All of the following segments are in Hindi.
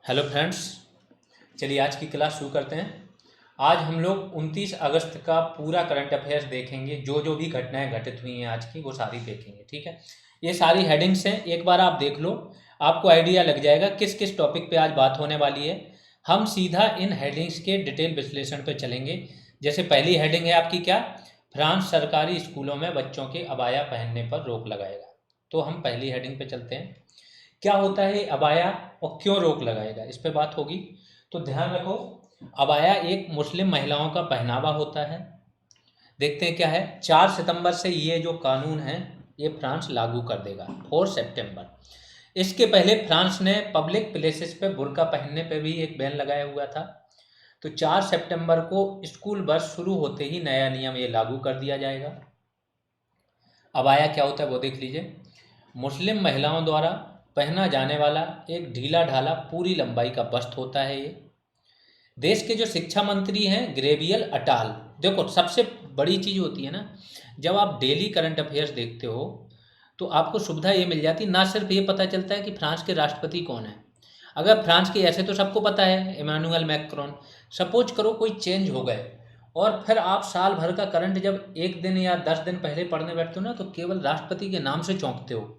Hello friends. चलिए आज की क्लास शुरू करते हैं। आज हम लोग 29 अगस्त का पूरा करंट अफेयर्स देखेंगे। जो जो भी घटनाएं घटित हुई हैं आज की वो सारी देखेंगे। ठीक है, ये सारी हेडिंग्स हैं, एक बार आप देख लो, आपको आइडिया लग जाएगा किस किस टॉपिक पे आज बात होने वाली है। हम सीधा इन हेडिंग्स के डिटेल विश्लेषण पे चलेंगे। जैसे पहली हेडिंग है आपकी क्या, फ्रांस सरकारी स्कूलों में बच्चों के अबाया पहनने पर रोक लगाएगा। तो हम पहली हेडिंग पे चलते हैं। क्या होता है अबाया और क्यों रोक लगाएगा, इस पे बात होगी। तो ध्यान रखो, अबाया एक मुस्लिम महिलाओं का पहनावा होता है। देखते हैं क्या है। 4 सितंबर से ये जो कानून है ये फ्रांस लागू कर देगा, 4 सितंबर। इसके पहले फ्रांस ने पब्लिक प्लेसेस पे बुर्का पहनने पे भी एक बैन लगाया हुआ था। तो 4 सितंबर को स्कूल बस शुरू होते ही नया नियम ये लागू कर दिया जाएगा। अबाया क्या होता है वो देख लीजिए। मुस्लिम महिलाओं द्वारा पहना जाने वाला एक ढीला ढाला पूरी लंबाई का वस्त्र होता है ये। देश के जो शिक्षा मंत्री हैं ग्रेवियल अटाल, देखो सबसे बड़ी चीज़ होती है ना, जब आप डेली करंट अफेयर्स देखते हो तो आपको सुविधा ये मिल जाती, ना सिर्फ ये पता चलता है कि फ्रांस के राष्ट्रपति कौन है। अगर फ्रांस के ऐसे तो सबको पता है इमानुअल मैक्रोन, सपोज करो कोई चेंज हो गए और फिर आप साल भर का करंट जब एक दिन या 10 दिन पहले पढ़ने बैठते हो ना तो केवल राष्ट्रपति के नाम से चौंकते हो।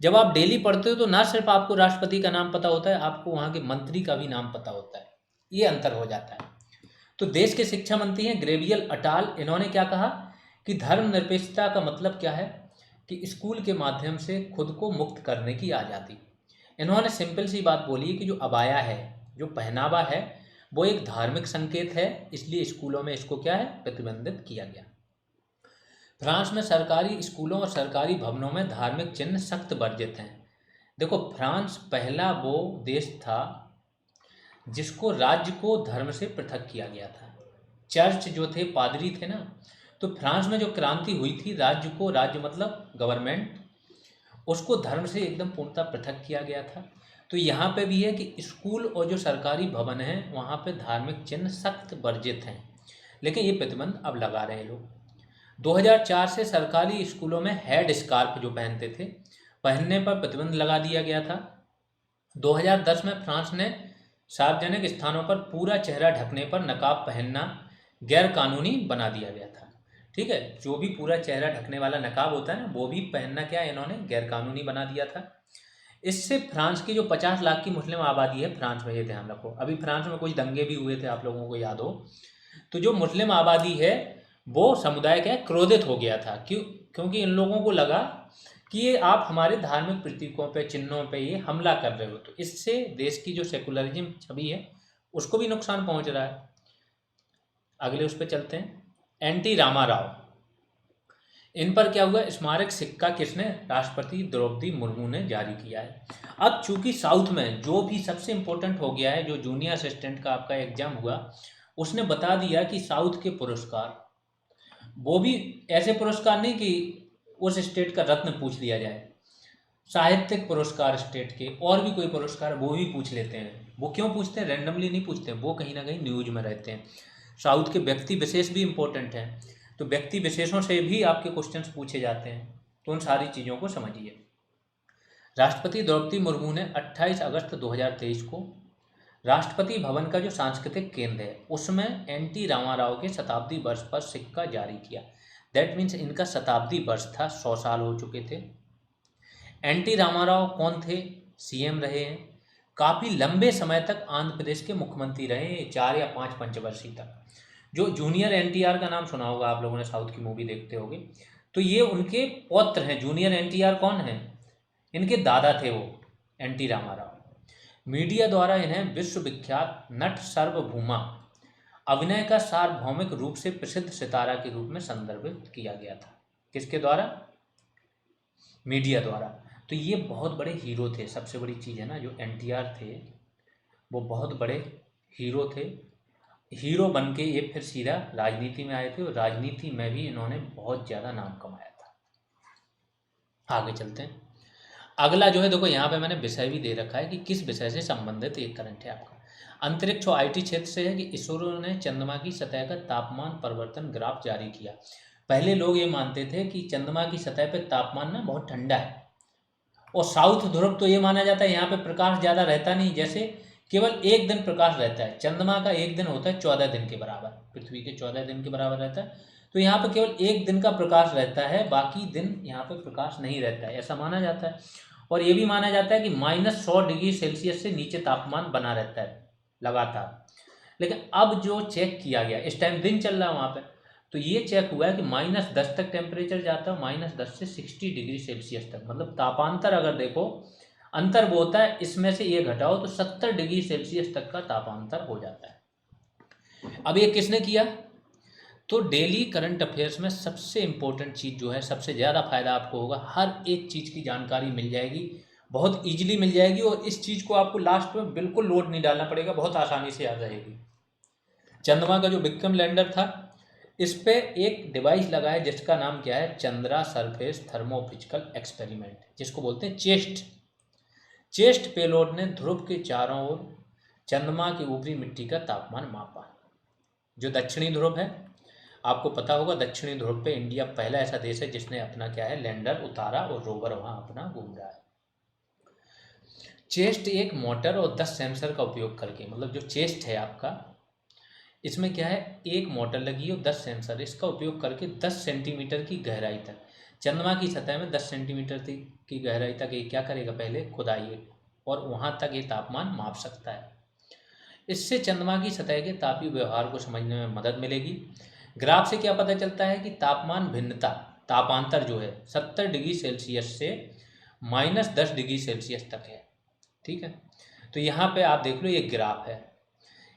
जब आप डेली पढ़ते हो तो ना सिर्फ आपको राष्ट्रपति का नाम पता होता है, आपको वहाँ के मंत्री का भी नाम पता होता है। ये अंतर हो जाता है। तो देश के शिक्षा मंत्री हैं ग्रेवियल अटाल, इन्होंने क्या कहा कि धर्मनिरपेक्षता का मतलब क्या है कि स्कूल के माध्यम से खुद को मुक्त करने की आज़ादी। इन्होंने सिंपल सी बात बोली कि जो अबाया है, जो पहनावा है, वो एक धार्मिक संकेत है, इसलिए स्कूलों में इसको क्या है, प्रतिबंधित किया गया। फ्रांस में सरकारी स्कूलों और सरकारी भवनों में धार्मिक चिन्ह सख्त वर्जित हैं। देखो फ्रांस पहला वो देश था जिसको राज्य को धर्म से पृथक किया गया था। चर्च जो थे, पादरी थे ना, तो फ्रांस में जो क्रांति हुई थी, राज्य को, राज्य मतलब गवर्नमेंट, उसको धर्म से एकदम पूर्णतः पृथक किया गया था। तो यहाँ पे भी है कि स्कूल और जो सरकारी भवन हैं वहाँ पे धार्मिक चिन्ह सख्त वर्जित हैं, लेकिन ये प्रतिबंध अब लगा रहे हैं लोग। 2004 से सरकारी स्कूलों में हेड स्कार्फ जो पहनते थे, पहनने पर प्रतिबंध लगा दिया गया था। 2010 में फ्रांस ने सार्वजनिक स्थानों पर पूरा चेहरा ढकने पर नकाब पहनना गैर कानूनी बना दिया गया था। ठीक है, जो भी पूरा चेहरा ढकने वाला नकाब होता है ना, वो भी पहनना क्या इन्होंने गैर कानूनी बना दिया था। इससे फ्रांस की जो 50 लाख की मुस्लिम आबादी है फ्रांस में, ये ध्यान रखो, अभी फ्रांस में कुछ दंगे भी हुए थे, आप लोगों को याद हो, तो जो मुस्लिम आबादी है वो समुदाय क्या है, क्रोधित हो गया था। क्योंकि इन लोगों को लगा कि ये आप हमारे धार्मिक प्रतीकों पे, चिन्हों पे ये हमला कर रहे हो, तो इससे देश की जो सेकुलरिज्म छवि है उसको भी नुकसान पहुंच रहा है। अगले उस पर चलते हैं। एनटी रामा राव, इन पर क्या हुआ, स्मारक सिक्का किसने, राष्ट्रपति द्रौपदी मुर्मू ने जारी किया है। अब चूंकि साउथ में जो भी सबसे इंपॉर्टेंट हो गया है, जो जूनियर असिस्टेंट का आपका एग्जाम हुआ, उसने बता दिया कि साउथ के पुरस्कार, वो भी ऐसे पुरस्कार नहीं कि उस स्टेट का रत्न पूछ लिया जाए, साहित्यिक पुरस्कार स्टेट के और भी कोई पुरस्कार वो भी पूछ लेते हैं। वो क्यों पूछते हैं, रैंडमली नहीं पूछते, वो कहीं ना कहीं न्यूज में रहते हैं। साउथ के व्यक्ति विशेष भी इंपॉर्टेंट हैं, तो व्यक्ति विशेषों से भी आपके क्वेश्चंस पूछे जाते हैं, तो उन सारी चीज़ों को समझिए। राष्ट्रपति द्रौपदी मुर्मू ने 28 अगस्त 2023 को राष्ट्रपति भवन का जो सांस्कृतिक केंद्र है उसमें एनटी रामाराव के शताब्दी वर्ष पर सिक्का जारी किया। दैट मीन्स इनका शताब्दी वर्ष था, 100 साल हो चुके थे। एनटी रामाराव कौन थे, सीएम रहे हैं, काफ़ी लंबे समय तक आंध्र प्रदेश के मुख्यमंत्री रहे हैं, 4 या 5 पंचवर्षीय तक। जो जूनियर एनटीआर का नाम सुना होगा आप लोगों ने, साउथ की मूवी देखते होगे, तो ये उनके पौत्र हैं। जूनियर एनटीआर कौन है, इनके दादा थे वो, एनटी रामाराव। मीडिया द्वारा इन्हें विश्वविख्यात नट सार्वभौमा, अभिनय का सार्वभौमिक रूप से प्रसिद्ध सितारा के रूप में संदर्भित किया गया था। किसके द्वारा, मीडिया द्वारा। तो ये बहुत बड़े हीरो थे, सबसे बड़ी चीज़ है ना, जो एनटीआर थे वो बहुत बड़े हीरो थे। हीरो बन के ये फिर सीधा राजनीति में आए थे और राजनीति में भी इन्होंने बहुत ज़्यादा नाम कमाया था। आगे चलते हैं। अगला जो है, देखो यहाँ पे मैंने विषय भी दे रखा है कि किस विषय से संबंधित एक करंट है आपका। अंतरिक्ष और आईटी क्षेत्र से है कि इसरो ने चंद्रमा की सतह का तापमान परिवर्तन ग्राफ जारी किया। पहले लोग ये मानते थे कि चंद्रमा की सतह पे तापमान ना बहुत ठंडा है, और साउथ ध्रुव तो ये माना जाता है यहाँ पे प्रकाश ज़्यादा रहता नहीं, जैसे केवल एक दिन प्रकाश रहता है। चंद्रमा का एक दिन होता है 14 दिन के बराबर, पृथ्वी के 14 दिन के बराबर रहता है। तो यहाँ पर केवल एक दिन का प्रकाश रहता है, बाकी दिन यहाँ पर प्रकाश नहीं रहता है, ऐसा माना जाता है। और ये भी माना जाता है कि -100 डिग्री सेल्सियस से नीचे तापमान बना रहता है लगातार। लेकिन अब जो चेक किया गया, इस टाइम दिन चल रहा है वहाँ पे, तो ये चेक हुआ है कि -10 तक टेम्परेचर जाता है, -10 से 60 डिग्री सेल्सियस तक। मतलब तापांतर अगर देखो, अंतर वो होता है, इसमें से ये घटाओ तो 70 डिग्री सेल्सियस तक का तापांतर हो जाता है। अब ये किसने किया? तो डेली करंट अफेयर्स में सबसे इम्पोर्टेंट चीज़ जो है, सबसे ज़्यादा फायदा आपको होगा, हर एक चीज़ की जानकारी मिल जाएगी, बहुत ईजिली मिल जाएगी, और इस चीज़ को आपको लास्ट में बिल्कुल लोड नहीं डालना पड़ेगा, बहुत आसानी से याद रहेगी। चंद्रमा का जो विक्रम लैंडर था, इस पे एक डिवाइस लगा है जिसका नाम क्या है? चंद्रा सरफेस थर्मोफिजिकल एक्सपेरिमेंट, जिसको बोलते हैं चेस्ट। चेस्ट पेलोड ने ध्रुव के चारों ओर चंद्रमा की ऊपरी मिट्टी का तापमान मापा। जो दक्षिणी ध्रुव है, आपको पता होगा, दक्षिणी ध्रुव पे इंडिया पहला ऐसा देश है जिसने अपना क्या है, लैंडर उतारा और रोवर वहां अपना घूम रहा है। चेस्ट एक मोटर और 10 सेंसर का उपयोग करके, मतलब जो चेस्ट है आपका, इसमें क्या है, एक मोटर लगी है और 10 सेंसर, इसका उपयोग करके 10 सेंटीमीटर की गहराई तक, चंद्रमा की सतह में 10 सेंटीमीटर की गहराई तक ये क्या करेगा, पहले खुदाई, और वहाँ तक ये तापमान माप सकता है। इससे चंद्रमा की सतह के तापीय व्यवहार को समझने में मदद मिलेगी। ग्राफ से क्या पता चलता है कि तापमान भिन्नता, तापांतर जो है 70 डिग्री सेल्सियस से -10 डिग्री सेल्सियस तक है। ठीक है, तो यहाँ पे आप देख लो, ये ग्राफ है।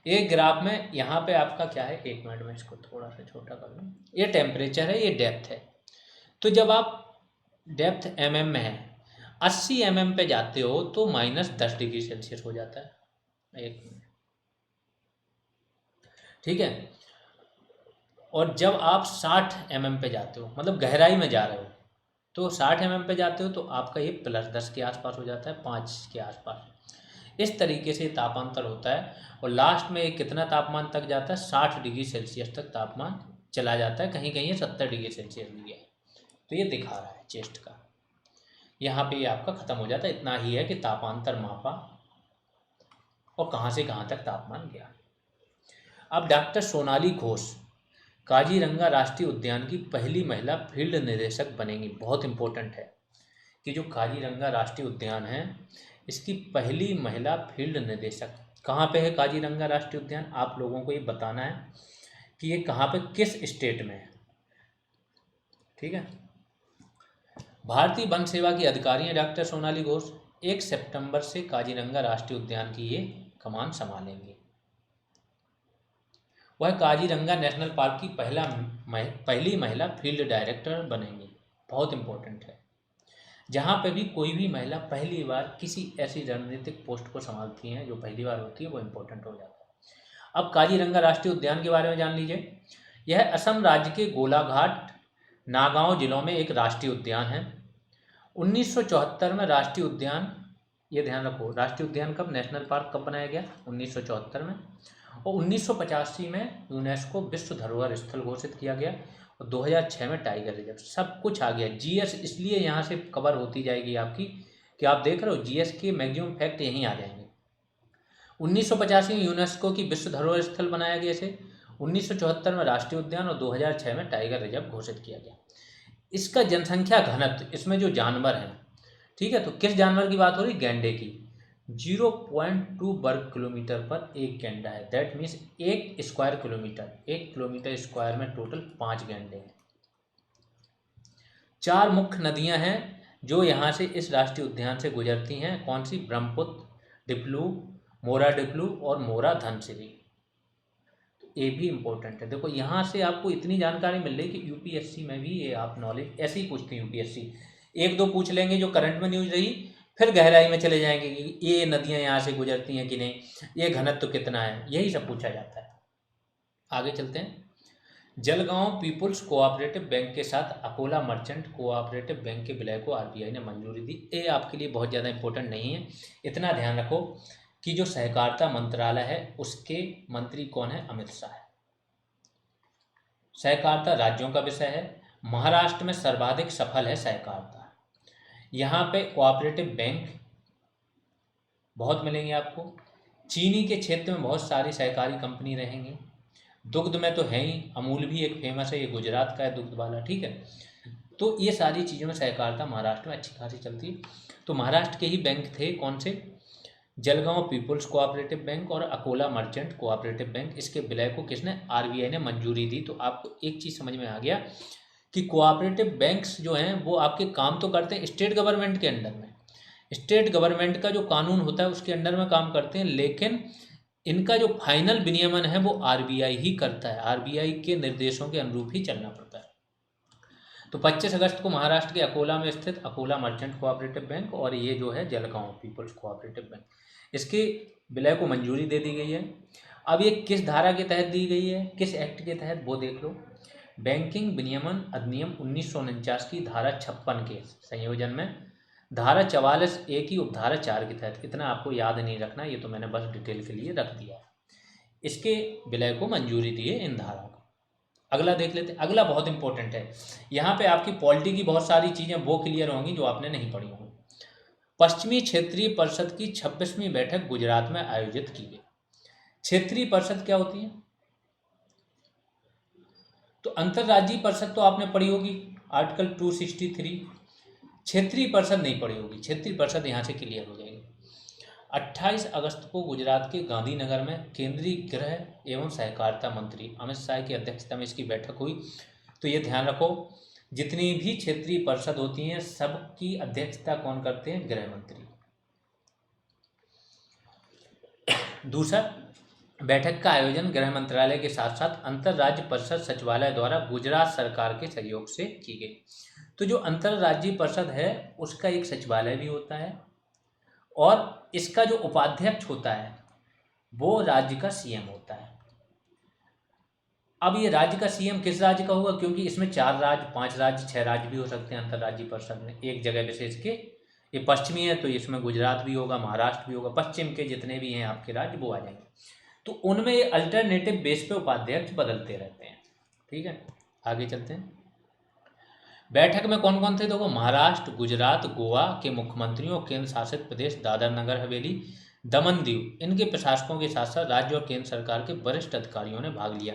एक ग्राफ में यहाँ पे आपका क्या है, 1 मिनट में इसको थोड़ा सा छोटा कर लूँ, ये टेम्परेचर है, ये डेप्थ है। तो जब आप डेप्थ mm में है, 80 mm पे जाते हो तो -10 डिग्री सेल्सियस हो जाता है। 1 मिनट, ठीक है। और जब आप 60 mm पे जाते हो, मतलब गहराई में जा रहे हो, तो 60 mm पे जाते हो तो आपका ये +10 के आसपास हो जाता है, 5 के आसपास। इस तरीके से तापांतर होता है, और लास्ट में ये कितना तापमान तक जाता है, 60 डिग्री सेल्सियस तक तापमान चला जाता है, कहीं कहीं ये 70 डिग्री सेल्सियस भी है। तो ये दिखा रहा है चेस्ट का, यहाँ पे ये आपका ख़त्म हो जाता है। इतना ही है कि तापांतर मापा और कहाँ से कहाँ तक तापमान गया। अब डॉक्टर सोनाली घोष काजीरंगा राष्ट्रीय उद्यान की पहली महिला फील्ड निदेशक बनेंगी। बहुत इंपॉर्टेंट है कि जो काजीरंगा राष्ट्रीय उद्यान है, इसकी पहली महिला फील्ड निदेशक कहाँ पे है? काजीरंगा राष्ट्रीय उद्यान, आप लोगों को ये बताना है कि ये कहाँ पे, किस स्टेट में है। ठीक है, भारतीय वन सेवा की अधिकारी हैं डॉक्टर सोनाली घोष। 1 सितंबर से काजीरंगा राष्ट्रीय उद्यान की ये कमान संभालेंगी। वह काजीरंगा नेशनल पार्क की पहली महिला फील्ड डायरेक्टर बनेंगी। बहुत इंपॉर्टेंट है, जहाँ पे भी कोई भी महिला पहली बार किसी ऐसी रणनीतिक पोस्ट को संभालती हैं, जो पहली बार होती है, वो इम्पोर्टेंट हो जाता है। अब काजीरंगा राष्ट्रीय उद्यान के बारे में जान लीजिए। यह असम राज्य के गोलाघाट, नागांव जिलों में एक राष्ट्रीय उद्यान है। 1974 में राष्ट्रीय उद्यान, ये ध्यान रखो, राष्ट्रीय उद्यान कब, नेशनल पार्क कब बनाया गया? 1974 में। और 1985 में यूनेस्को विश्व धरोहर स्थल घोषित किया गया, और 2006 में टाइगर रिजर्व। सब कुछ आ गया। जीएस इसलिए यहाँ से कवर होती जाएगी आपकी, कि आप देख रहे हो जीएस के मैक्सिमम फैक्ट यहीं आ जाएंगे। 1985 में यूनेस्को की विश्व धरोहर स्थल बनाया गया इसे, 1974 में राष्ट्रीय उद्यान, और 2006 में टाइगर रिजर्व घोषित किया गया। इसका जनसंख्या घनत्व, इसमें जो जानवर हैं, ठीक है, तो किस जानवर की बात हो रही? गैंडे की। 0.2 वर्ग किलोमीटर पर एक गैंडा है। That means 1 square kilometre, 1 kilometre square में टोटल 5 गैंडे हैं। 4 मुख्य नदियां हैं जो यहाँ से, इस राष्ट्रीय उद्यान से गुजरती हैं। कौन सी? ब्रह्मपुत्र, डिप्लू, मोरा डिप्लू और मोरा धनसिरी। ये भी इंपॉर्टेंट है। देखो यहाँ से आपको इतनी जानकारी मिल रही कि यूपीएससी में भी ये आप नॉलेज ऐसे ही पूछते हैं। यूपीएससी 1-2 पूछ लेंगे जो करंट में न्यूज रही, फिर गहराई में चले जाएंगे कि ये नदियाँ यहाँ से गुजरती हैं कि नहीं, ये घनत्व कितना है, यही सब पूछा जाता है। आगे चलते हैं। जलगांव पीपुल्स कोऑपरेटिव बैंक के साथ अकोला मर्चेंट कोऑपरेटिव बैंक के विलय को आरबीआई ने मंजूरी दी। ये आपके लिए बहुत ज़्यादा इंपॉर्टेंट नहीं है, इतना ध्यान रखो कि जो सहकारिता मंत्रालय है उसके मंत्री कौन है? अमित शाह है। सहकारिता राज्यों का विषय है। महाराष्ट्र में सर्वाधिक सफल है सहकारिता। यहाँ पे कोऑपरेटिव बैंक बहुत मिलेंगे आपको। चीनी के क्षेत्र में बहुत सारी सहकारी कंपनी रहेंगी। दुग्ध में तो है ही, अमूल भी एक फेमस है, ये गुजरात का है दुग्ध वाला, ठीक है। तो ये सारी चीज़ों में सहकारिता महाराष्ट्र में अच्छी खासी चलती है। तो महाराष्ट्र के ही बैंक थे कौन से, जलगांव पीपुल्स कोऑपरेटिव बैंक और अकोला मर्चेंट कोऑपरेटिव बैंक। इसके विलय को किसने, आरबीआई ने मंजूरी दी। तो आपको एक चीज़ समझ में आ गया कि कोऑपरेटिव बैंक्स जो हैं वो आपके काम तो करते हैं स्टेट गवर्नमेंट के अंडर में, स्टेट गवर्नमेंट का जो कानून होता है उसके अंडर में काम करते हैं, लेकिन इनका जो फाइनल विनियमन है वो आरबीआई ही करता है, आरबीआई के निर्देशों के अनुरूप ही चलना पड़ता है। तो 25 अगस्त को महाराष्ट्र के अकोला में स्थित अकोला मर्चेंट कोऑपरेटिव बैंक और ये जो है जलगांव पीपल्स कोऑपरेटिव बैंक, इसके विलय को मंजूरी दे दी गई है। अब ये किस धारा के तहत दी गई है, किस एक्ट के तहत, वो देख लो। बैंकिंग विनियमन अधिनियम 1949 की धारा 56 के संयोजन में धारा 44A की उपधारा 4 के तहत। इतना आपको याद नहीं रखना, ये तो मैंने बस डिटेल के लिए रख दिया है। इसके विलय को मंजूरी दी है इन धारा को। अगला देख लेते हैं। अगला बहुत इंपॉर्टेंट है, यहाँ पे आपकी पॉलिटी की बहुत सारी चीज़ें वो क्लियर होंगी जो आपने नहीं पढ़ी होंगी। पश्चिमी क्षेत्रीय परिषद की 26वीं बैठक गुजरात में आयोजित की गई। क्षेत्रीय परिषद क्या होती है, तो अंतर्राज्यीय परिषद तो आपने पढ़ी होगी आर्टिकल 263, क्षेत्रीय परिषद नहीं पढ़ी होगी। क्षेत्रीय परिषद यहाँ से क्लियर हो जाएगी। 28 अगस्त को गुजरात के गांधीनगर में केंद्रीय गृह एवं सहकारिता मंत्री अमित शाह की अध्यक्षता में इसकी बैठक हुई। तो ये ध्यान रखो, जितनी भी क्षेत्रीय परिषद होती हैं सबकी अध्यक्षता कौन करते हैं, गृह मंत्री। दूसरा, बैठक का आयोजन गृह मंत्रालय के साथ साथ अंतर्राज्य परिषद सचिवालय द्वारा गुजरात सरकार के सहयोग से की गई। तो जो अंतर्राज्यीय परिषद है उसका एक सचिवालय भी होता है और इसका जो उपाध्यक्ष होता है वो राज्य का सीएम होता है। अब ये राज्य का सीएम किस राज्य का होगा, क्योंकि इसमें 4 राज्य, 5 राज्य, 6 राज्य भी हो सकते हैं अंतर्राज्यीय परिषद में एक जगह विशेष के। ये पश्चिमी है तो इसमें गुजरात भी होगा, महाराष्ट्र भी होगा, पश्चिम के जितने भी हैं आपके राज्य वो आ जाएंगे। तो उनमें ये अल्टरनेटिव बेस पे उपाध्यक्ष बदलते रहते हैं, ठीक है। आगे चलते हैं। बैठक में कौन कौन थे, देखो, महाराष्ट्र, गुजरात, गोवा के मुख्यमंत्रियों, केंद्र शासित प्रदेश दादर नगर हवेली, दमन दीव, इनके प्रशासकों के साथ साथ राज्य और केंद्र सरकार के वरिष्ठ अधिकारियों ने भाग लिया।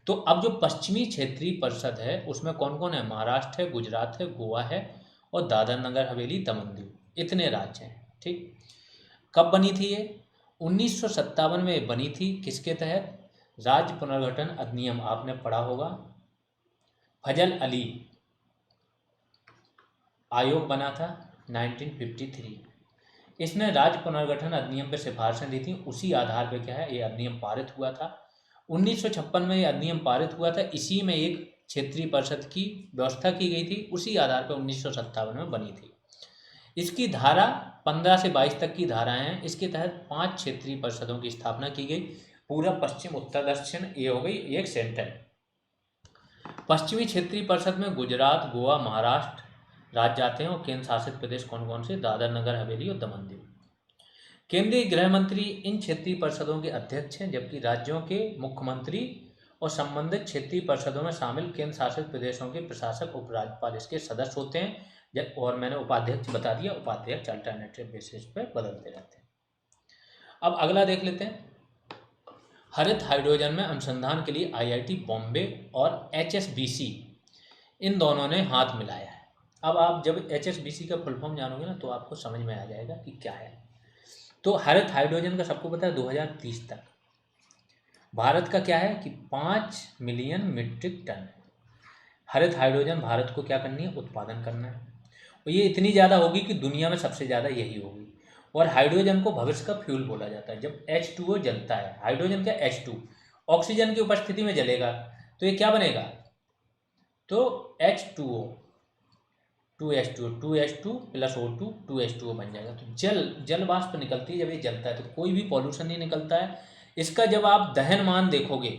तो अब जो पश्चिमी क्षेत्रीय परिषद है उसमें कौन कौन है, महाराष्ट्र है, गुजरात है, गोवा है और दादर नगर हवेली, दमन दीव, इतने राज्य हैं, ठीक। कब बनी थी ये, 1957 में बनी थी। किसके तहत, राज्य पुनर्गठन अधिनियम, आपने पढ़ा होगा। फजल अली आयोग बना था 1953। इसने राज्य पुनर्गठन अधिनियम पर सिफारिशें दी थी, उसी आधार पर क्या है ये अधिनियम पारित हुआ था। 1956 में ये अधिनियम पारित हुआ था, इसी में एक क्षेत्रीय परिषद की व्यवस्था की गई थी, उसी आधार पर 1957 में बनी थी। इसकी धारा 15 से 22 तक की धाराएं हैं। इसके तहत 5 क्षेत्रीय परिषदों की स्थापना की गई, पूरब, पश्चिम, उत्तर, दक्षिण, ये हो गई एक सेंटर। पश्चिमी क्षेत्रीय परिषद में गुजरात, गोवा, महाराष्ट्र राज्य आते हैं और केंद्र शासित प्रदेश कौन कौन से, दादर नगर हवेली और दमन दीव। केंद्रीय गृह मंत्री इन क्षेत्रीय परिषदों के अध्यक्ष हैं, जबकि राज्यों के मुख्यमंत्री और संबंधित क्षेत्रीय परिषदों में शामिल केंद्र शासित प्रदेशों के प्रशासक, उपराज्यपाल इसके सदस्य होते हैं। और मैंने उपाध्यक्ष बता दिया, उपाध्यक्ष अल्टरनेटिव बेसिस पर बदलते रहते हैं। अब अगला देख लेते हैं। हरित हाइड्रोजन में अनुसंधान के लिए आईआईटी बॉम्बे और एचएसबीसी इन दोनों ने हाथ मिलाया है। अब आप जब एचएसबीसी का फुल फॉर्म जानोगे ना तो आपको समझ में आ जाएगा कि क्या है। तो हरित हाइड्रोजन का सबको पता है 2030 तक भारत का क्या है कि 5 मिलियन मीट्रिक टन हरित हाइड्रोजन भारत को क्या करनी है, उत्पादन करना है। और ये इतनी ज़्यादा होगी कि दुनिया में सबसे ज़्यादा यही होगी। और हाइड्रोजन को भविष्य का फ्यूल बोला जाता है। जब H2O जलता है, हाइड्रोजन क्या, H2 ऑक्सीजन की उपस्थिति में जलेगा तो ये क्या बनेगा, तो H2O 2H2 plus O2 2H2O बन जाएगा। तो जल वाष्प निकलती है जब ये जलता है, तो कोई भी पॉल्यूशन नहीं निकलता है। इसका जब आप दहन मान देखोगे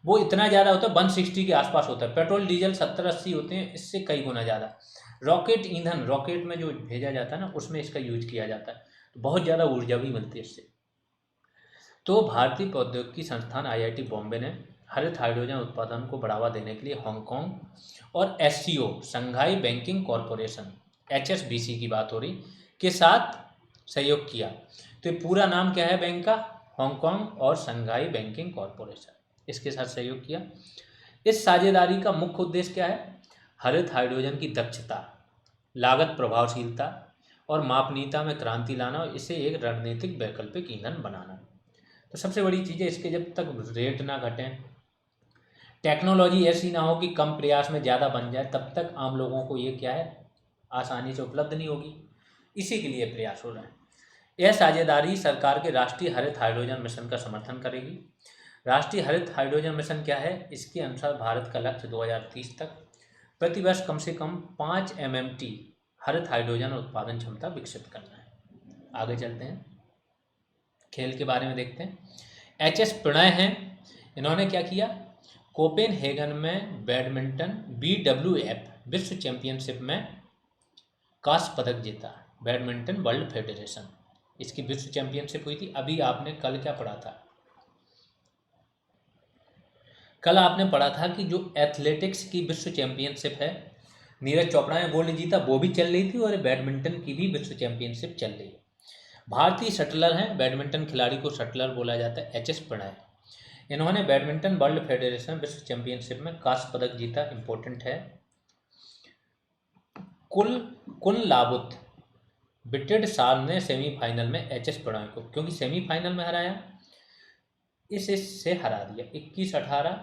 वो इतना ज़्यादा होता है, 160 के आसपास होता है। पेट्रोल डीजल 70-80 होते हैं, इससे कई गुना ज़्यादा। रॉकेट ईंधन, रॉकेट में जो भेजा जाता है ना उसमें इसका यूज किया जाता है, तो बहुत ज़्यादा ऊर्जा भी मिलती है इससे। तो भारतीय प्रौद्योगिकी संस्थान आईआईटी बॉम्बे ने हरित हाइड्रोजन उत्पादन को बढ़ावा देने के लिए हांगकांग और SCO, Shanghai banking corporation, HSBC की बात हो रही, के साथ सहयोग किया। तो ये पूरा नाम क्या है बैंक का, हांगकांग और शंघाई बैंकिंग कॉरपोरेशन इसके साथ सहयोग किया। इस साझेदारी का मुख्य उद्देश्य क्या है? हरित हाइड्रोजन की दक्षता, लागत प्रभावशीलता और मापनीयता में क्रांति लाना और इसे एक रणनीतिक वैकल्पिक ईंधन बनाना। तो सबसे बड़ी चीज़ है इसके, जब तक रेट ना घटें, टेक्नोलॉजी ऐसी ना हो कि कम प्रयास में ज़्यादा बन जाए, तब तक आम लोगों को ये क्या है, आसानी से उपलब्ध नहीं होगी। इसी के लिए प्रयास हो रहा है। यह साझेदारी सरकार के राष्ट्रीय हरित हाइड्रोजन मिशन का समर्थन करेगी। राष्ट्रीय हरित हाइड्रोजन मिशन क्या है? इसके अनुसार भारत का लक्ष्य 2030 तक प्रति वर्ष कम से कम 5 MMT हरित हाइड्रोजन उत्पादन क्षमता विकसित करना है। आगे चलते हैं, खेल के बारे में देखते हैं। HS प्रणय हैं, इन्होंने क्या किया? कोपेनहेगन में बैडमिंटन BWF विश्व चैंपियनशिप में कांस्य पदक जीता। बैडमिंटन वर्ल्ड फेडरेशन, इसकी विश्व चैंपियनशिप हुई थी। अभी आपने कल क्या पढ़ा था? कल आपने पढ़ा था कि जो एथलेटिक्स की विश्व चैंपियनशिप है, नीरज चोपड़ा ने गोल्ड जीता, वो भी चल रही थी, और बैडमिंटन की भी विश्व चैंपियनशिप चल रही है। भारतीय शटलर हैं, बैडमिंटन खिलाड़ी को शटलर बोला जाता है, HS प्रणय। इन्होंने बैडमिंटन वर्ल्ड फेडरेशन विश्व चैंपियनशिप में कांस्य पदक जीता, इंपॉर्टेंट है। कुल लाबुत बिटेड साल ने सेमीफाइनल में HS प्रणय को, क्योंकि सेमीफाइनल में हराया, इससे हरा दिया। 21-18,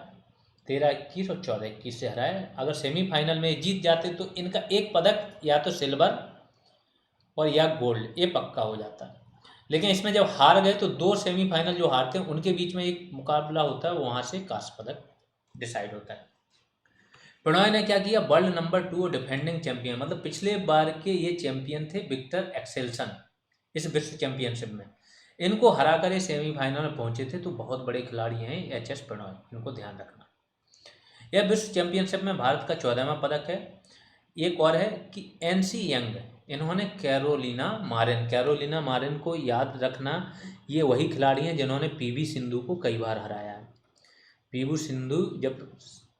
13-21 और 14-21 से हराया। अगर सेमीफाइनल में जीत जाते तो इनका एक पदक या तो सिल्वर और या गोल्ड, ये पक्का हो जाता। लेकिन इसमें जब हार गए तो 2 सेमीफाइनल जो हारते हैं उनके बीच में एक मुकाबला होता है, वहाँ से कांस्य पदक डिसाइड होता है। प्रणय ने क्या किया? वर्ल्ड नंबर 2 और डिफेंडिंग चैंपियन, मतलब पिछले बार के ये चैंपियन थे, विक्टर एक्सेल्सन, इस विश्व चैंपियनशिप में इनको हराकर ये सेमीफाइनल में पहुंचे थे। तो बहुत बड़े खिलाड़ी हैं HS प्रणय, इनको ध्यान रखना। यह विश्व चैंपियनशिप में भारत का 14वां पदक है। एक और है कि NC यंग, इन्होंने कैरोलिना मारिन को याद रखना, ये वही खिलाड़ी हैं जिन्होंने PV सिंधु को कई बार हराया है। PV सिंधु जब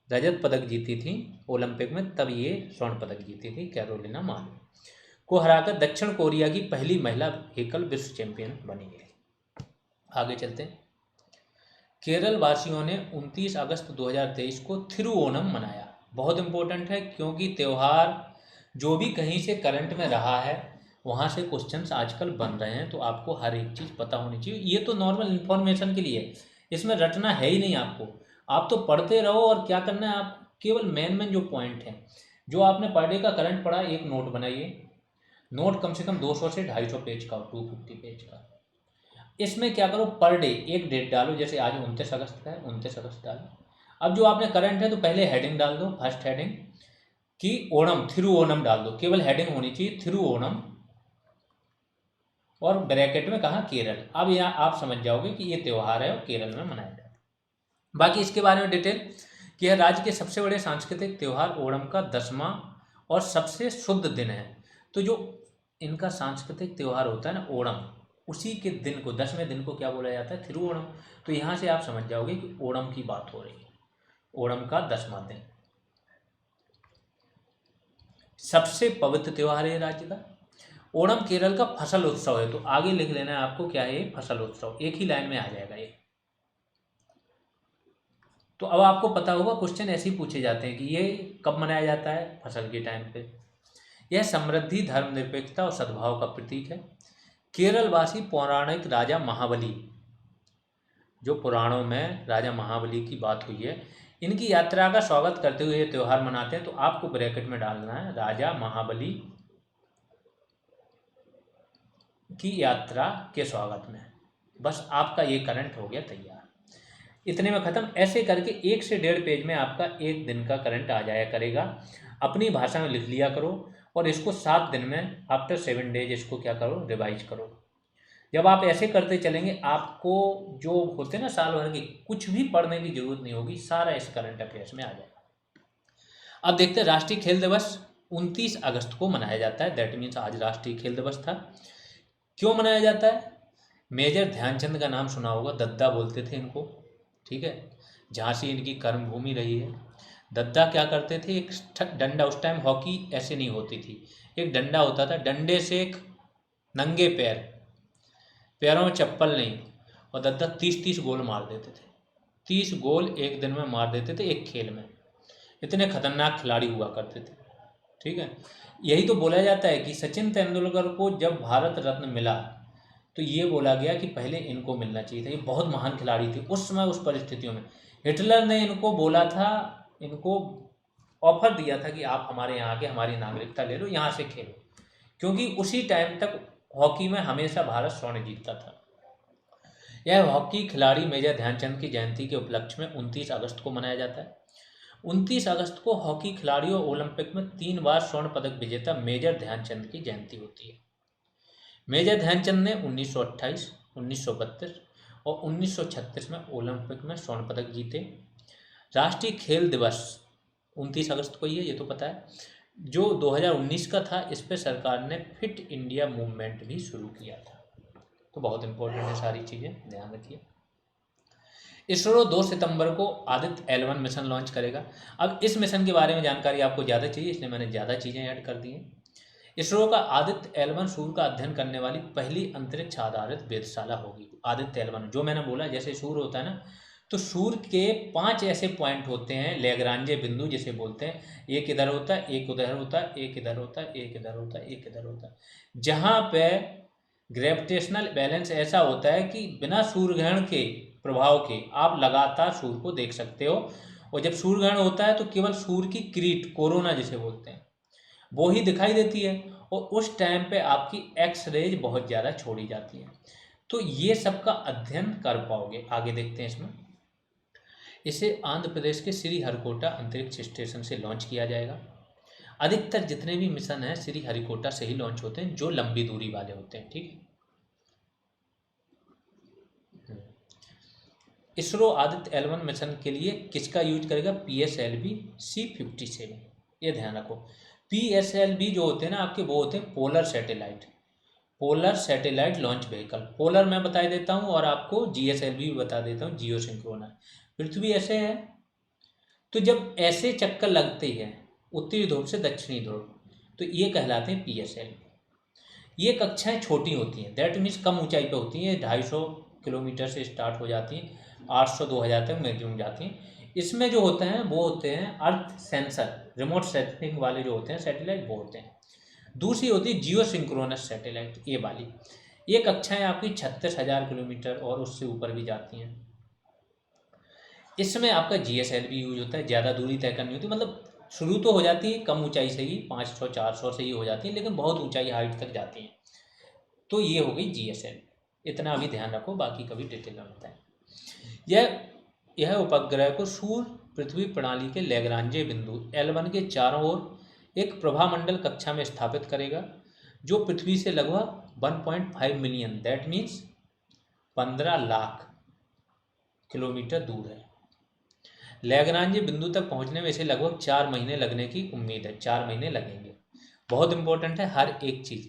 रजत पदक जीती थी ओलंपिक में, तब ये स्वर्ण पदक जीती थी। कैरोलिना मारिन को हराकर दक्षिण कोरिया की पहली महिला एकल विश्व चैंपियन बनी है। आगे चलते हैं। केरल वासियों ने 29 अगस्त 2023 को थिरुओणम मनाया। बहुत इंपॉर्टेंट है, क्योंकि त्यौहार जो भी कहीं से करंट में रहा है वहाँ से क्वेश्चंस आजकल बन रहे हैं, तो आपको हर एक चीज़ पता होनी चाहिए। ये तो नॉर्मल इन्फॉर्मेशन के लिए, इसमें रटना है ही नहीं आपको, आप तो पढ़ते रहो। और क्या करना है, आप केवल मेन जो पॉइंट है, जो आपने पर डे का करंट पढ़ा, एक नोट बनाइए। नोट कम से कम 200 से 250 पेज का, 250 पेज का। इसमें क्या करो, पर डे एक डेट डालो, जैसे आज 29 अगस्त का है, 29 अगस्त डालो। अब जो आपने करंट है तो पहले हेडिंग डाल दो, फर्स्ट हेडिंग कि ओणम, थिरुओणम डाल दो, केवल हेडिंग होनी चाहिए थिरुओणम, और ब्रैकेट में कहा केरल। अब यहाँ आप समझ जाओगे कि ये त्यौहार है और केरल में मनाया जाता है। बाकी इसके बारे में डिटेल कि यह राज्य के सबसे बड़े सांस्कृतिक त्यौहार ओणम का 10वां और सबसे शुद्ध दिन है। तो जो इनका सांस्कृतिक त्यौहार होता है ना ओणम, उसी के दिन को, 10वें दिन को क्या बोला जाता है? थिरुओणम। तो यहाँ से आप समझ जाओगे कि ओणम की बात हो रही है। ओणम का 10वां दिन सबसे पवित्र त्यौहार है राज्य का। ओणम केरल का फसल उत्सव है। तो आगे लिख लेना है आपको, क्या है? फसल उत्सव, एक ही लाइन में आ जाएगा ये। तो अब आपको पता होगा, क्वेश्चन ऐसे ही पूछे जाते हैं कि ये कब मनाया जाता है? फसल के टाइम पे। यह समृद्धि, धर्मनिरपेक्षता और सद्भाव का प्रतीक है। केरलवासी पौराणिक राजा महाबली, जो पुराणों में राजा महाबली की बात हुई है, इनकी यात्रा का स्वागत करते हुए ये त्यौहार मनाते हैं। तो आपको ब्रैकेट में डालना है राजा महाबली की यात्रा के स्वागत में। बस आपका ये करंट हो गया तैयार, इतने में ख़त्म। ऐसे करके 1 से 1.5 पेज में आपका एक दिन का करंट आ जाया करेगा। अपनी भाषा में लिख लिया करो, और इसको 7 दिन में, आफ्टर 7 डेज इसको क्या करो? रिवाइज करो। जब आप ऐसे करते चलेंगे, आपको जो होते हैं ना साल भर की, कुछ भी पढ़ने की जरूरत नहीं होगी, सारा इस करंट अफेयर्स में आ जाएगा। अब देखते हैं, राष्ट्रीय खेल दिवस 29 अगस्त को मनाया जाता है। दैट मीन्स आज राष्ट्रीय खेल दिवस था। क्यों मनाया जाता है? मेजर ध्यानचंद का नाम सुना होगा, दद्दा बोलते थे इनको, ठीक है। झांसी इनकी कर्मभूमि रही है। दद्दा क्या करते थे? एक डंडा, उस टाइम हॉकी ऐसे नहीं होती थी, एक डंडा होता था, डंडे से एक नंगे पैर, पैरों में चप्पल नहीं, और 10-10 30-30 गोल मार देते थे। 30 गोल एक दिन में मार देते थे एक खेल में। इतने खतरनाक खिलाड़ी हुआ करते थे। ठीक है, यही तो बोला जाता है कि सचिन तेंदुलकर को जब भारत रत्न मिला तो ये बोला गया कि पहले इनको मिलना चाहिए था, ये बहुत महान खिलाड़ी थे उस समय उस परिस्थितियों में। हिटलर ने इनको बोला था, इनको ऑफर दिया था कि आप हमारे यहाँ आके हमारी नागरिकता ले लो, यहाँ से खेलो, क्योंकि उसी टाइम तक हॉकी में हमेशा भारत स्वर्ण जीतता था। यह हॉकी खिलाड़ी मेजर ध्यानचंद की जयंती के उपलक्ष्य में 29 अगस्त को मनाया जाता है। 29 अगस्त को हॉकी खिलाड़ियों ओलंपिक में 3 बार स्वर्ण पदक विजेता मेजर ध्यानचंद की जयंती होती है। मेजर ध्यानचंद ने 1928, 1932 और 1936 में ओलंपिक में स्वर्ण पदक जीते। राष्ट्रीय खेल दिवस 29 अगस्त को ही है, ये तो पता है, जो 2019 का था। इस पर सरकार ने फिट इंडिया मूवमेंट भी शुरू किया था। तो बहुत इंपॉर्टेंट है, सारी चीज़ें ध्यान रखिए। इसरो 2 सितंबर को आदित्य L1 मिशन लॉन्च करेगा। अब इस मिशन के बारे में जानकारी आपको ज़्यादा चाहिए, इसलिए मैंने ज़्यादा चीज़ें ऐड कर दी हैं। इसरो का आदित्य L1 सूर्य का अध्ययन करने वाली पहली अंतरिक्ष आधारित वेधशाला होगी। आदित्य L1 जो मैंने बोला, जैसे सूर्य होता है ना, तो सूर्य के 5 ऐसे पॉइंट होते हैं, लैग्रांजे बिंदु जिसे बोलते हैं। एक इधर होता है, एक उधर होता है, एक इधर होता है, एक इधर होता है, एक इधर होता है, जहाँ पे ग्रेविटेशनल बैलेंस ऐसा होता है कि बिना सूर्य ग्रहण के प्रभाव के आप लगातार सूर्य को देख सकते हो। और जब सूर्य ग्रहण होता है तो केवल सूर्य की किरीट, कोरोना जिसे बोलते हैं, वो ही दिखाई देती है, और उस टाइम पे आपकी एक्स रेज बहुत ज़्यादा छोड़ी जाती है। तो ये सब का अध्ययन कर पाओगे। आगे देखते हैं इसमें। इसे आंध्र प्रदेश के श्रीहरिकोटा अंतरिक्ष स्टेशन से लॉन्च किया जाएगा। अधिकतर जितने भी मिशन हैं श्रीहरिकोटा से ही लॉन्च होते हैं, जो लंबी दूरी वाले होते हैं। ठीक है, इसरो आदित्य L1 मिशन के लिए किसका यूज करेगा? PSLV C57। ये ध्यान रखो, PSLV जो होते हैं ना आपके, वो होते हैं polar satellite, polar satellite launch vehicle. Polar मैं बता देता हूँ और आपको GSLV भी बता देता हूँ, जियो सिंक्रोनस। पृथ्वी ऐसे है तो जब ऐसे चक्कर लगते हैं उत्तरी ध्रुव से दक्षिणी ध्रुव, तो ये कहलाते हैं PSLV। ये कक्षाएं छोटी होती हैं, दैट मीन्स कम ऊंचाई पे होती हैं, 250 किलोमीटर से स्टार्ट हो जाती हैं, 800-2000 तक मैक्सिमम जाती हैं। इसमें जो होते हैं वो होते हैं अर्थ सेंसर, रिमोट सेंसिंग वाले जो होते हैं सैटेलाइट, वो होते हैं। दूसरी होती है जियो सिंक्रोनस सैटेलाइट, ये वाली। ये कक्षाएं आपकी 36,000 किलोमीटर और उससे ऊपर भी जाती हैं। इसमें आपका GSLV यूज होता है, ज़्यादा दूरी तय करनी होती है, मतलब शुरू तो हो जाती है कम ऊंचाई से ही, 500-400 से ही हो जाती है, लेकिन बहुत ऊंचाई हाइट तक जाती हैं। तो ये हो गई GSLV। इतना अभी ध्यान रखो, बाकी कभी डिटेल में बताएं। यह उपग्रह को सूर्य पृथ्वी प्रणाली के लैग्रांजे बिंदु L1 के चारों ओर एक प्रभामंडल कक्षा में स्थापित करेगा, जो पृथ्वी से लगभग 1.5 million, that means 15 lakh kilometre दूर है। लैग्रांजे बिंदु तक पहुंचने में इसे लगभग 4 महीने लगने की उम्मीद है, 4 महीने लगेंगे। बहुत इंपॉर्टेंट है हर एक चीज़।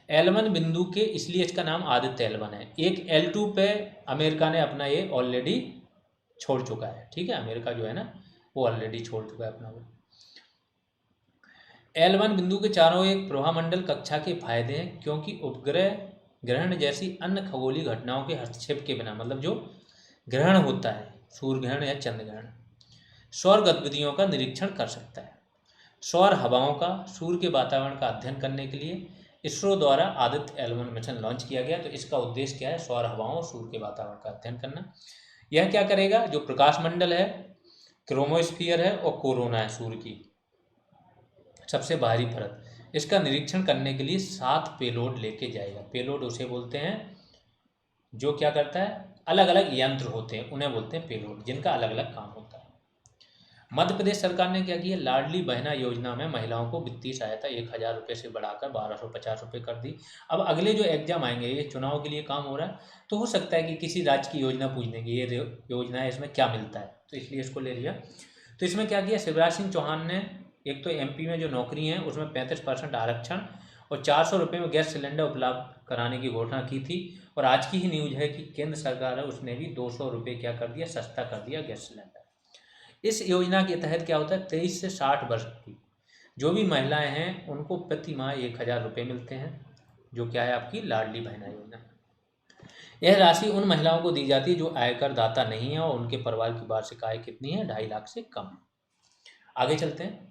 L1 बिंदु के, इसलिए इसका नाम आदित्य L1 है। एक L2 पे अमेरिका ने अपना ये ऑलरेडी छोड़ चुका है। ठीक है, अमेरिका जो है ना वो ऑलरेडी छोड़ चुका है अपना वो। L1 बिंदु के चारों एक प्रभामंडल कक्षा के फायदे हैं, क्योंकि उपग्रह ग्रहण जैसी अन्य खगोलीय घटनाओं के हस्तक्षेप के बिना, मतलब जो ग्रहण होता है, सूर्य ग्रहण या चंद्र ग्रहण, सौर गतिविधियों का निरीक्षण कर सकता है। सौर हवाओं का, सूर्य के वातावरण का अध्ययन करने के लिए इसरो द्वारा आदित्य L1 मिशन लॉन्च किया गया। तो इसका उद्देश्य क्या है? सौर हवाओं और सूर्य के वातावरण का अध्ययन करना। यह क्या करेगा? जो प्रकाश मंडल है, क्रोमोस्फियर है और कोरोना है, सूर्य की सबसे बाहरी परत, इसका निरीक्षण करने के लिए 7 पेलोड लेके जाएगा। पेलोड उसे बोलते हैं जो क्या करता है, अलग अलग यंत्र होते हैं, उन्हें बोलते हैं पेलोड, जिनका अलग अलग काम होता है। मध्य प्रदेश सरकार ने क्या किया? लाडली बहना योजना में महिलाओं को वित्तीय सहायता 1,000 रुपये से बढ़ाकर 1,250 रुपये कर दी। अब अगले जो एग्जाम आएंगे, ये चुनाव के लिए काम हो रहा है, तो हो सकता है कि किसी राज्य की योजना पूछ देंगे, ये योजना है, इसमें क्या मिलता है, तो इसलिए इसको ले लिया। तो इसमें क्या किया? शिवराज सिंह चौहान ने एक तो MP में जो नौकरी है उसमें 35% आरक्षण और 400 रुपये में गैस सिलेंडर उपलब्ध कराने की घोषणा की थी। और आज की ही न्यूज है कि केंद्र सरकार है उसने भी 200 रुपये क्या कर दिया? सस्ता कर दिया गैस सिलेंडर। इस योजना के तहत क्या होता है? 23 से 60 वर्ष की जो भी महिलाएं हैं उनको प्रति माह 1,000 रुपये मिलते हैं, जो क्या है आपकी लाडली बहना योजना। यह राशि उन महिलाओं को दी जाती है जो आयकर दाता नहीं है और उनके परिवार की वार्षिक आय कितनी है, 2.5 लाख से कम। आगे चलते हैं।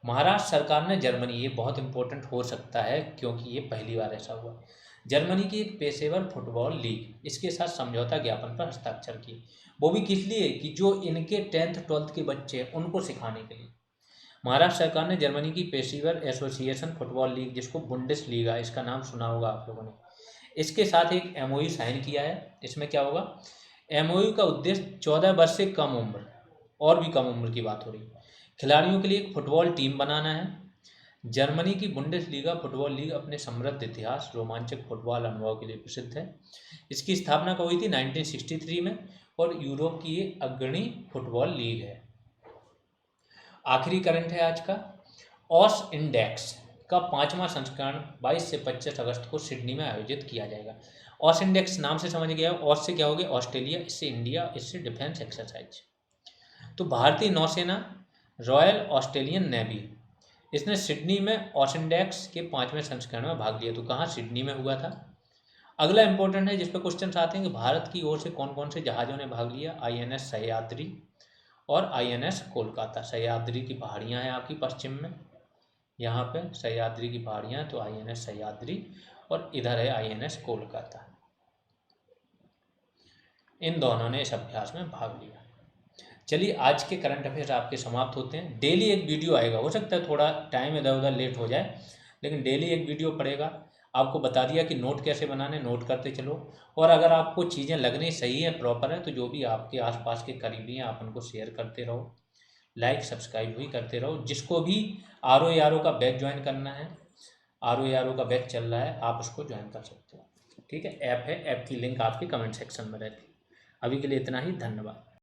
महाराष्ट्र सरकार ने जर्मनी, ये बहुत इंपॉर्टेंट हो सकता है क्योंकि ये पहली बार ऐसा हुआ, जर्मनी की एक पेशेवर फुटबॉल लीग इसके साथ समझौता ज्ञापन पर हस्ताक्षर किए। वो भी किस लिए कि जो इनके 10th 12th के बच्चे हैं उनको सिखाने के लिए। महाराष्ट्र सरकार ने जर्मनी की पेशेवर एसोसिएशन फुटबॉल लीग, जिसको बुंडेस लीगा, इसका नाम सुना होगा आप लोगों ने, इसके साथ एक एमओयू साइन किया है। इसमें क्या होगा, एमओयू का उद्देश्य 14 वर्ष से कम उम्र, और भी कम उम्र की बात हो रही है, खिलाड़ियों के लिए एक फुटबॉल टीम बनाना है। जर्मनी की बुंडेसलीगा फुटबॉल लीग अपने समृद्ध इतिहास, रोमांचक फुटबॉल अनुभव के लिए प्रसिद्ध है। इसकी स्थापना कब हुई थी, 1963 में, और यूरोप की ये अग्रणी फुटबॉल लीग है। आखिरी करंट है आज का, ऑस इंडेक्स का 5वां संस्करण 22 से 25 अगस्त को सिडनी में आयोजित किया जाएगा। ऑस इंडेक्स नाम से समझ गया, ऑस से क्या हो गया, ऑस्ट्रेलिया, इससे इंडिया, इससे डिफेंस एक्सरसाइज। तो भारतीय नौसेना, रॉयल ऑस्ट्रेलियन नेवी, इसने सिडनी में ऑसिंडेक्स के 5वें संस्करण में भाग लिया। तो कहाँ, सिडनी में हुआ था। अगला इंपॉर्टेंट है जिस पर क्वेश्चन आते हैं कि भारत की ओर से कौन कौन से जहाज़ों ने भाग लिया, आईएनएस सह्याद्री और आईएनएस कोलकाता। सह्याद्री की पहाड़ियाँ हैं आपकी पश्चिम में, यहाँ पे सह्याद्री की पहाड़ियाँ, तो आईएनएस सह्याद्री, और इधर है आईएनएस कोलकाता। इन दोनों ने इस अभ्यास में भाग लिया। चलिए, आज के करंट अफेयर्स आपके समाप्त होते हैं। डेली एक वीडियो आएगा, हो सकता है थोड़ा टाइम इधर उधर लेट हो जाए, लेकिन डेली एक वीडियो पड़ेगा। आपको बता दिया कि नोट कैसे बनाने, नोट करते चलो, और अगर आपको चीज़ें लगनी सही है, प्रॉपर है, तो जो भी आपके आसपास के करीबी हैं आप उनको शेयर करते रहो, लाइक सब्सक्राइब भी करते रहो। जिसको भी RO का बैच ज्वाइन करना है, RO का बैच चल रहा है, आप उसको ज्वाइन कर सकते हो। ठीक है, ऐप है, ऐप की लिंक आपके कमेंट सेक्शन में रहती है। अभी के लिए इतना ही, धन्यवाद।